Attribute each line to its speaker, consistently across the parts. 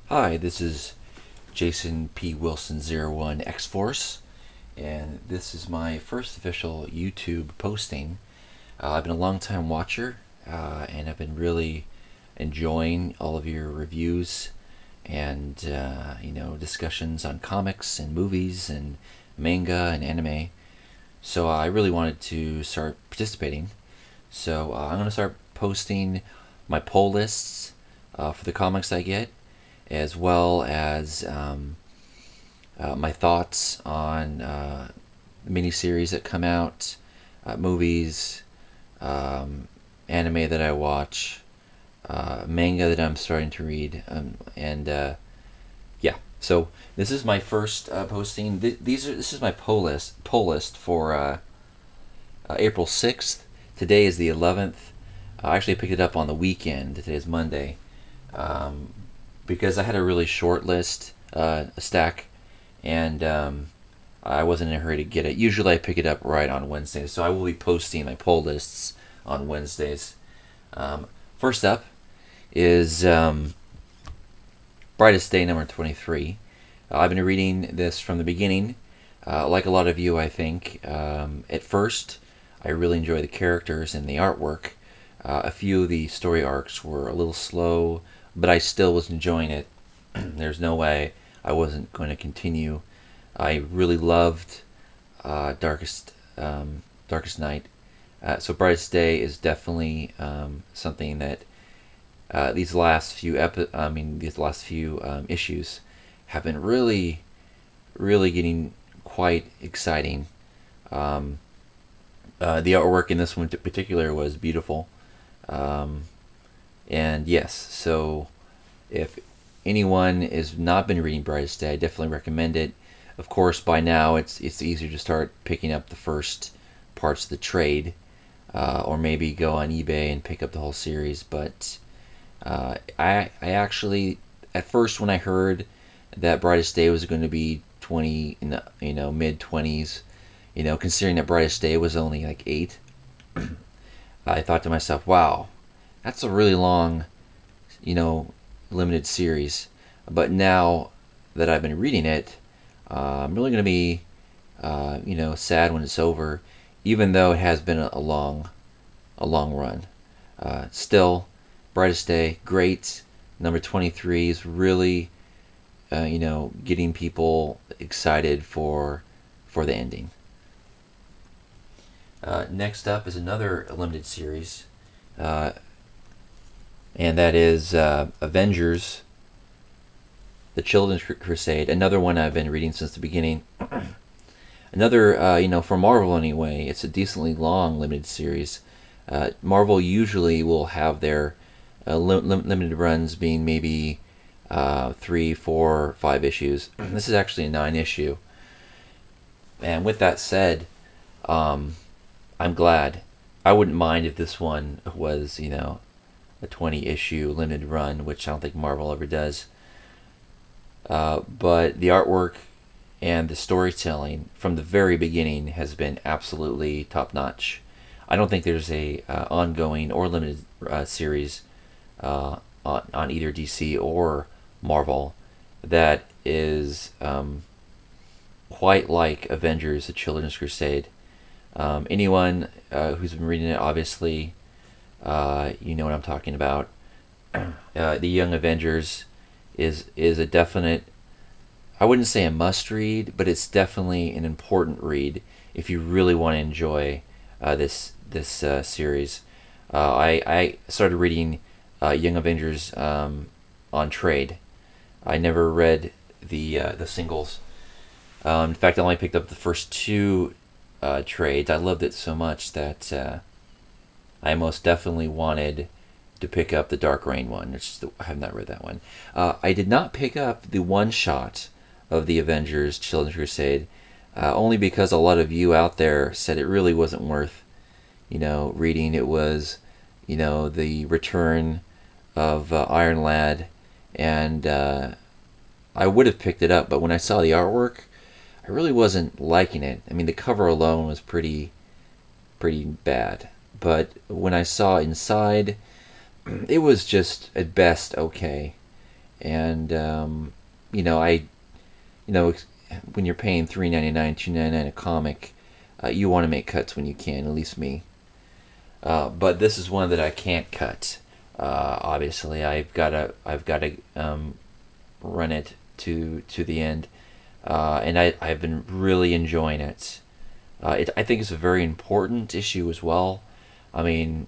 Speaker 1: Hi, this is Jason P. Wilson 01 X-Force, and this is my first official YouTube posting. I've been a long time watcher, and I've been really enjoying all of your reviews and discussions on comics and movies and manga and anime. So I really wanted to start participating. So I'm going to start posting my poll lists for the comics I get, as well as my thoughts on miniseries that come out, movies, anime that I watch, manga that I'm starting to read, and yeah. So this is my first posting. This is my poll list for April 6th. Today is the 11th. I actually picked it up on the weekend. Today is Monday. Because I had a really short list, a stack, and I wasn't in a hurry to get it. Usually I pick it up right on Wednesdays, so I will be posting my poll lists on Wednesdays. First up is Brightest Day number 23. I've been reading this from the beginning, like a lot of you, I think. At first, I really enjoyed the characters and the artwork. A few of the story arcs were a little slow, but I still was enjoying it. There's no way I wasn't going to continue. I really loved Darkest Night. So Brightest Day is definitely something that these last few issues have been really, really getting quite exciting. The artwork in this one in particular was beautiful. And yes, so if anyone has not been reading Brightest Day, I definitely recommend it. Of course, by now it's easier to start picking up the first parts of the trade, or maybe go on eBay and pick up the whole series. But I actually, at first when I heard that Brightest Day was going to be 20, mid 20s, considering that Brightest Day was only like 8, I thought to myself, wow, that's a really long, limited series. But now that I've been reading it, I'm really going to be, sad when it's over, even though it has been a long run. Still, Brightest Day, great. Number 23 is really, getting people excited for the ending. Next up is another limited series, and that is Avengers, The Children's Crusade. Another one I've been reading since the beginning. Another, for Marvel anyway, it's a decently long limited series. Marvel usually will have their limited runs being maybe 3, 4, 5 issues. This is actually a 9 issue. And with that said, I'm glad. I wouldn't mind if this one was, a 20 issue limited run, which I don't think Marvel ever does. But the artwork and the storytelling from the very beginning has been absolutely top notch. I don't think there's a ongoing or limited series on either DC or Marvel that is quite like Avengers: The Children's Crusade. Anyone who's been reading it, obviously, you know what I'm talking about. The Young Avengers is a definite, I wouldn't say a must read, but it's definitely an important read if you really want to enjoy this series. I started reading Young Avengers on trade. I never read the singles. In fact, I only picked up the first 2 trades. I loved it so much that I most definitely wanted to pick up the Dark Reign one. I have not read that one. I did not pick up the one-shot of the Avengers Children's Crusade, only because a lot of you out there said it really wasn't worth, reading. It was, the return of Iron Lad, and I would have picked it up, but when I saw the artwork, I really wasn't liking it. I mean, the cover alone was pretty bad, but when I saw inside, it was just at best okay. and I you know when you're paying $3.99, $2.99 a comic, you want to make cuts when you can. At least me. But this is one that I can't cut. Obviously, I've got to run it to the end, and I've been really enjoying it. I think it's a very important issue as well. I mean,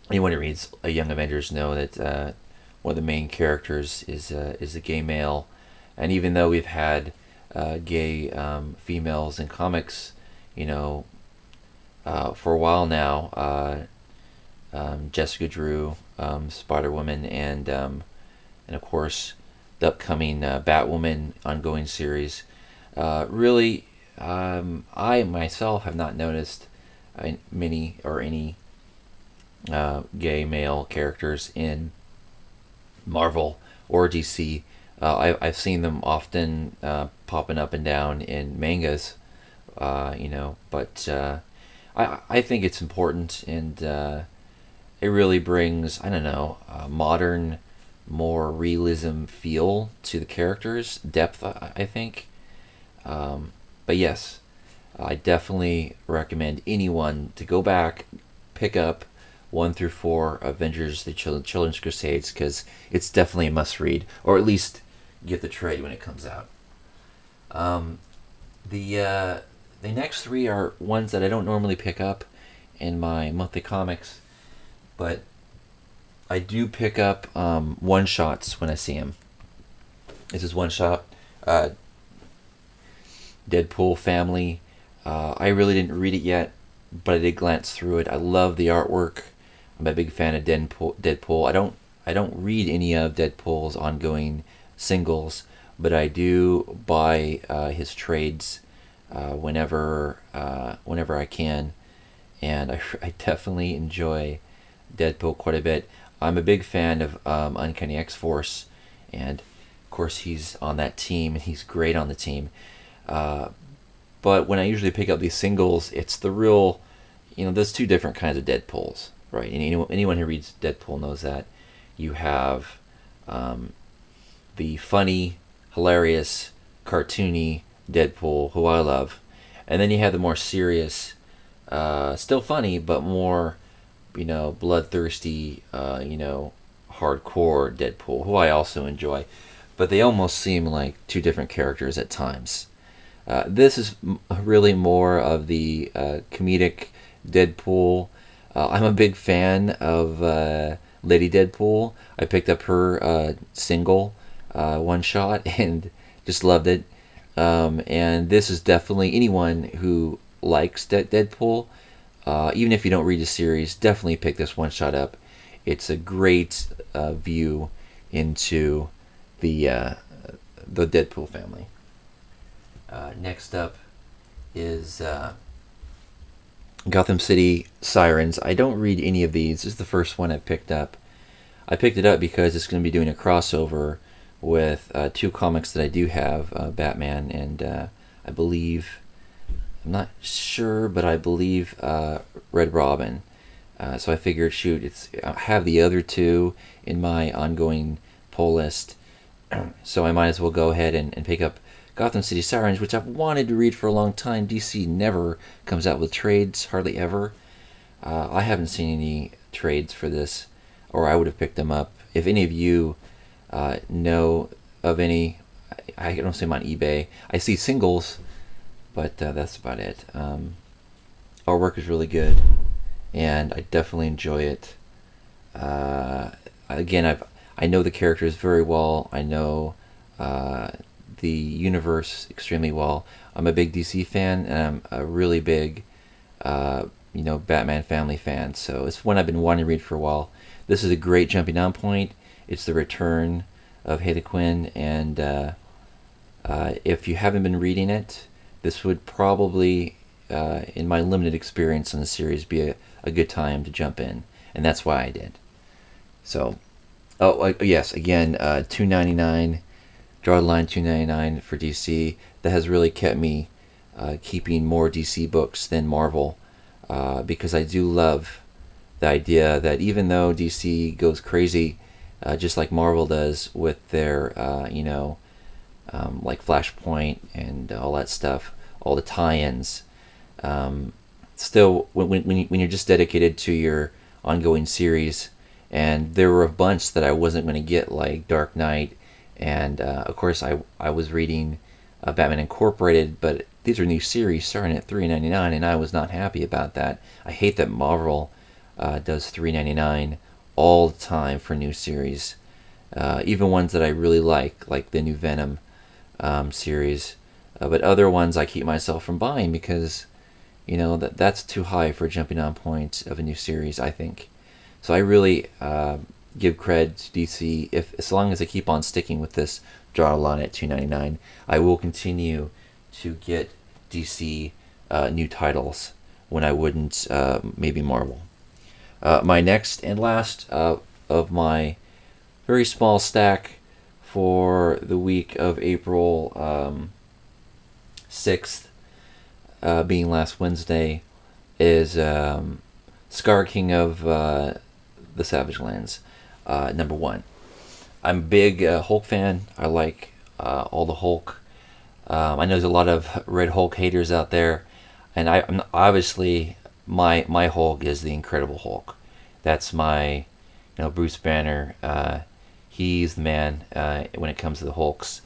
Speaker 1: anyone who reads a Young Avengers know that one of the main characters is a gay male, and even though we've had gay females in comics, you know, for a while now, Jessica Drew, Spider Woman, and of course the upcoming Batwoman ongoing series. Really, I myself have not noticed many or any gay male characters in Marvel or DC. I've seen them often popping up and down in mangas, but I think it's important, and it really brings, I don't know, a modern, more realism feel to the characters, depth, I think. But yes, I definitely recommend anyone to go back, pick up 1 through 4 Avengers: The Children's Crusades, because it's definitely a must read, or at least get the trade when it comes out. The next 3 are ones that I don't normally pick up in my monthly comics, but I do pick up one shots when I see them. This is one shot, Deadpool Family. I really didn't read it yet, but I did glance through it. I love the artwork. I'm a big fan of Deadpool. I don't read any of Deadpool's ongoing singles, but I do buy his trades whenever I can, and I definitely enjoy Deadpool quite a bit. I'm a big fan of Uncanny X-Force, and of course he's on that team, and he's great on the team. But when I usually pick up these singles, it's the real, there's 2 different kinds of Deadpools, right? And anyone who reads Deadpool knows that. You have the funny, hilarious, cartoony Deadpool, who I love, and then you have the more serious, still funny, but more, bloodthirsty, hardcore Deadpool, who I also enjoy. But they almost seem like 2 different characters at times. This is really more of the comedic Deadpool. I'm a big fan of Lady Deadpool. I picked up her single one shot and just loved it. And this is definitely, anyone who likes Deadpool, even if you don't read the series, definitely pick this one shot up. It's a great view into the Deadpool family. Next up is Gotham City Sirens. I don't read any of these. This is the first one I've picked up. I picked it up because it's going to be doing a crossover with 2 comics that I do have, Batman and I believe, I'm not sure, but I believe Red Robin. So I figured, shoot, I have the other 2 in my ongoing pull list, so I might as well go ahead and pick up Gotham City Sirens, which I've wanted to read for a long time. DC never comes out with trades, hardly ever. I haven't seen any trades for this, or I would have picked them up. If any of you know of any, I don't see them on eBay. I see singles, but that's about it. Artwork is really good, and I definitely enjoy it. Again, I know the characters very well. I know the universe extremely well. I'm a big DC fan, and I'm a really big, Batman family fan. So it's one I've been wanting to read for a while. This is a great jumping on point. It's the return of Harley Quinn, and if you haven't been reading it, this would probably, in my limited experience on the series, be a good time to jump in, and that's why I did. So, yes, again, $2.99. Draw the line, $2.99 for DC. That has really kept me keeping more DC books than Marvel, because I do love the idea that even though DC goes crazy just like Marvel does with their, like Flashpoint and all that stuff, all the tie-ins. Still, when you're just dedicated to your ongoing series, and there were a bunch that I wasn't going to get, like Dark Knight, and of course I was reading Batman Incorporated, but these are new series starting at $3.99, and I was not happy about that. I hate that Marvel does $3.99 all the time for new series, even ones that I really like the new Venom series. But other ones I keep myself from buying because, that's too high for a jumping on point of a new series, I think. So I really give cred to DC. If as long as they keep on sticking with this draw line at $2.99, I will continue to get DC new titles when I wouldn't maybe Marvel. My next and last of my very small stack for the week of April 6th, being last Wednesday, is Scar King of the Savage Lands, number 1. I'm a big Hulk fan. I like all the Hulk. I know there's a lot of Red Hulk haters out there, and I'm obviously my Hulk is the Incredible Hulk. That's my Bruce Banner. He's the man when it comes to the Hulks.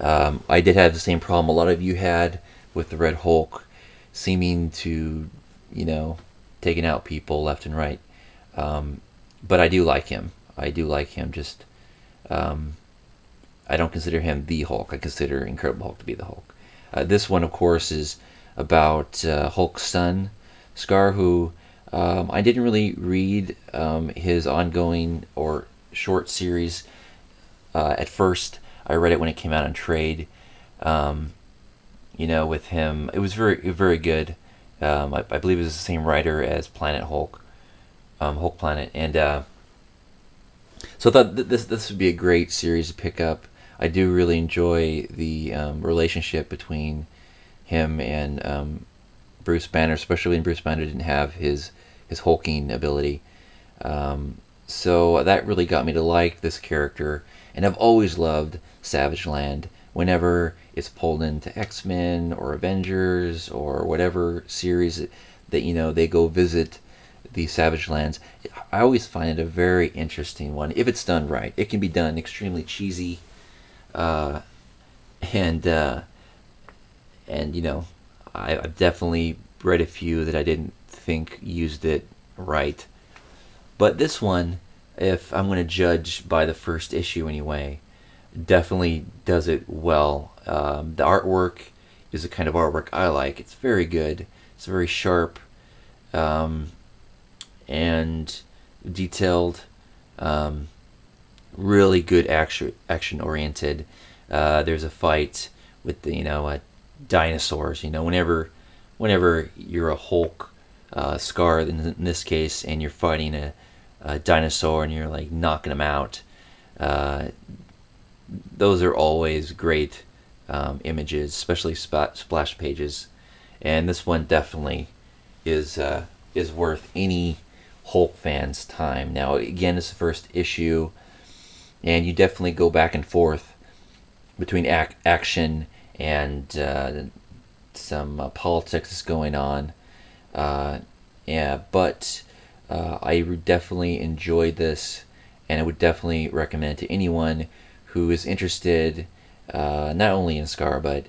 Speaker 1: I did have the same problem a lot of you had with the Red Hulk, seeming to taking out people left and right. But I do like him. Just I don't consider him the Hulk. I consider Incredible Hulk to be the Hulk. This one, of course, is about Hulk's son, Scar, who I didn't really read his ongoing or short series at first. I read it when it came out in trade. With him, it was very, very good. I believe it was the same writer as Planet Hulk, Hulk Planet, and so I thought this would be a great series to pick up. I do really enjoy the relationship between him and Bruce Banner, especially when Bruce Banner didn't have his hulking ability. So that really got me to like this character, and I've always loved Savage Land. Whenever it's pulled into X-Men or Avengers or whatever series that they go visit the Savage Lands, I always find it a very interesting one if it's done right. It can be done extremely cheesy, and I've definitely read a few that I didn't think used it right. But this one, if I'm going to judge by the first issue anyway, definitely does it well. The artwork is the kind of artwork I like. It's very good. It's very sharp and detailed. Really good action oriented. There's a fight with the dinosaurs. Whenever you're a Hulk, Scar in this case, and you're fighting a dinosaur and you're like knocking them out. Those are always great images, especially splash pages, and this one definitely is worth any Hulk fan's time. Now, again, it's the first issue, and you definitely go back and forth between action and some politics is going on. But I definitely enjoyed this, and I would definitely recommend it to anyone who is interested not only in Scar, but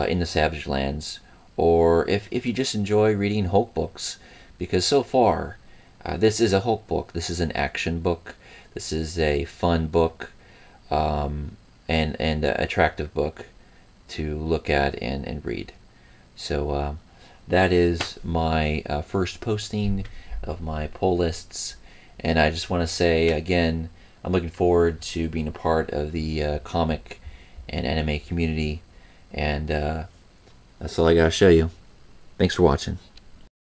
Speaker 1: in the Savage Lands, or if you just enjoy reading Hulk books, because so far this is a Hulk book. This is an action book. This is a fun book, and an attractive book to look at and read. So that is my first posting of my poll lists, and I just want to say again, I'm looking forward to being a part of the comic and anime community, and that's all I gotta show you. Thanks for watching.